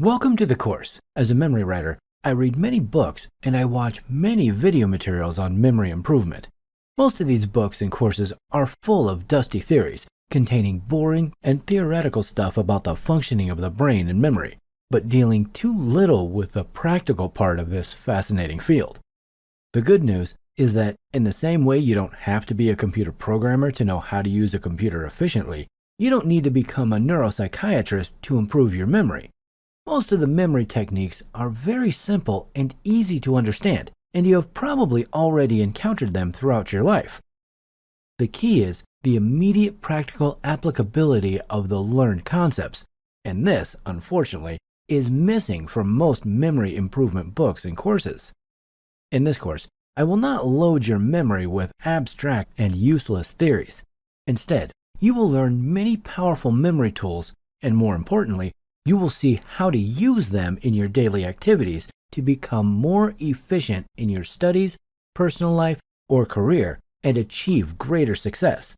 Welcome to the course. As a memory writer, I read many books and I watch many video materials on memory improvement. Most of these books and courses are full of dusty theories, containing boring and theoretical stuff about the functioning of the brain and memory, but dealing too little with the practical part of this fascinating field. The good news is that in the same way you don't have to be a computer programmer to know how to use a computer efficiently, you don't need to become a neuropsychiatrist to improve your memory. Most of the memory techniques are very simple and easy to understand, and you have probably already encountered them throughout your life. The key is the immediate practical applicability of the learned concepts, and this, unfortunately, is missing from most memory improvement books and courses. In this course, I will not load your memory with abstract and useless theories. Instead, you will learn many powerful memory tools, and more importantly, you will see how to use them in your daily activities to become more efficient in your studies, personal life, or career and achieve greater success.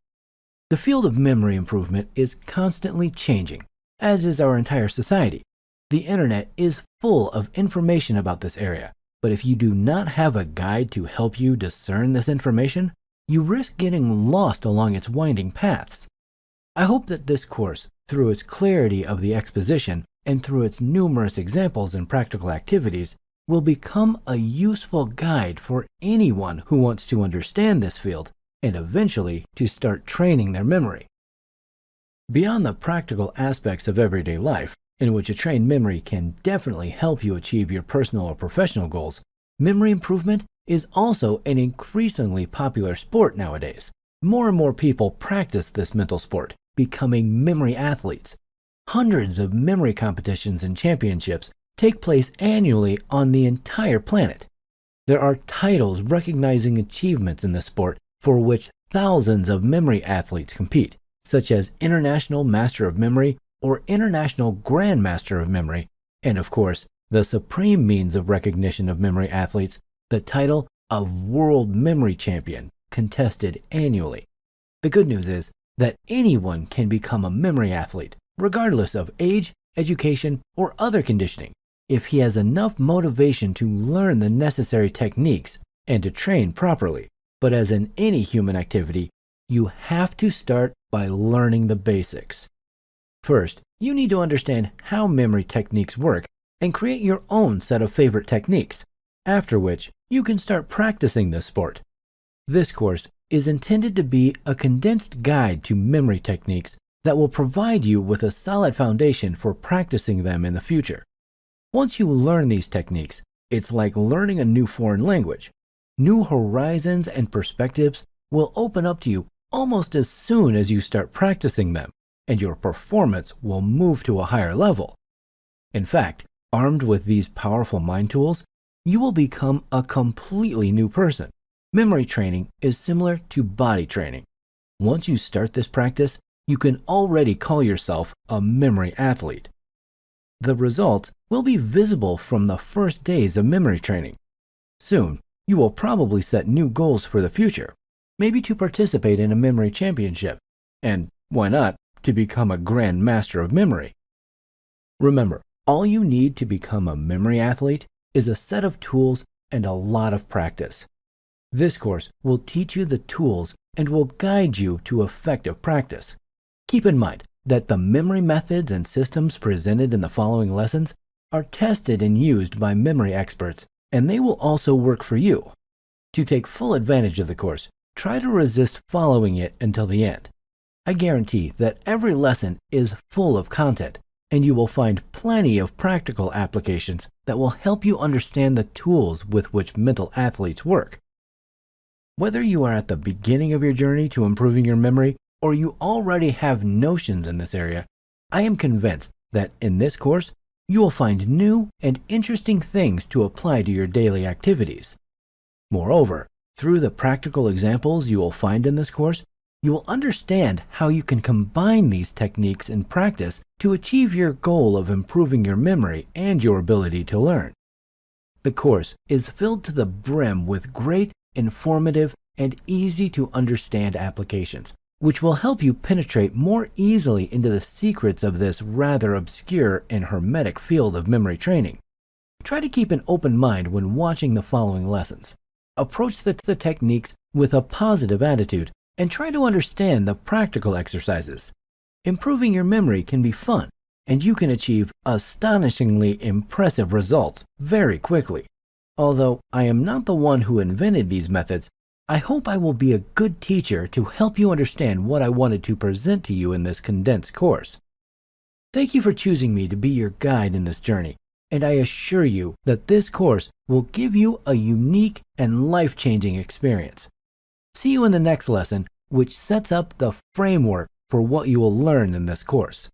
The field of memory improvement is constantly changing, as is our entire society. The internet is full of information about this area, but if you do not have a guide to help you discern this information, you risk getting lost along its winding paths. I hope that this course, through its clarity of the exposition and through its numerous examples and practical activities, will become a useful guide for anyone who wants to understand this field and eventually to start training their memory. Beyond the practical aspects of everyday life, in which a trained memory can definitely help you achieve your personal or professional goals, memory improvement is also an increasingly popular sport nowadays. More and more people practice this mental sport, becoming memory athletes. Hundreds of memory competitions and championships take place annually on the entire planet. There are titles recognizing achievements in this sport for which thousands of memory athletes compete, such as International Master of Memory or International Grandmaster of Memory, and of course, the supreme means of recognition of memory athletes, the title of World Memory Champion, contested annually. The good news is that anyone can become a memory athlete, regardless of age, education, or other conditioning, if he has enough motivation to learn the necessary techniques and to train properly. But as in any human activity, you have to start by learning the basics. First, you need to understand how memory techniques work and create your own set of favorite techniques, after which you can start practicing this sport. This course is intended to be a condensed guide to memory techniques that will provide you with a solid foundation for practicing them in the future. Once you learn these techniques, it's like learning a new foreign language. New horizons and perspectives will open up to you almost as soon as you start practicing them, and your performance will move to a higher level. In fact, armed with these powerful mind tools, you will become a completely new person. Memory training is similar to body training. Once you start this practice, you can already call yourself a memory athlete. The results will be visible from the first days of memory training. Soon, you will probably set new goals for the future, maybe to participate in a memory championship, and why not, to become a Grand Master of Memory. Remember, all you need to become a memory athlete is a set of tools and a lot of practice. This course will teach you the tools and will guide you to effective practice. Keep in mind that the memory methods and systems presented in the following lessons are tested and used by memory experts, and they will also work for you. To take full advantage of the course, try to resist following it until the end. I guarantee that every lesson is full of content, and you will find plenty of practical applications that will help you understand the tools with which mental athletes work. Whether you are at the beginning of your journey to improving your memory or you already have notions in this area, I am convinced that in this course, you will find new and interesting things to apply to your daily activities. Moreover, through the practical examples you will find in this course, you will understand how you can combine these techniques in practice to achieve your goal of improving your memory and your ability to learn. The course is filled to the brim with great, informative, and easy to understand applications which will help you penetrate more easily into the secrets of this rather obscure and hermetic field of memory training. Try to keep an open mind when watching the following lessons. Approach the techniques with a positive attitude and try to understand the practical exercises. Improving your memory can be fun, and you can achieve astonishingly impressive results very quickly. Although I am not the one who invented these methods, I hope I will be a good teacher to help you understand what I wanted to present to you in this condensed course. Thank you for choosing me to be your guide in this journey, and I assure you that this course will give you a unique and life-changing experience. See you in the next lesson, which sets up the framework for what you will learn in this course.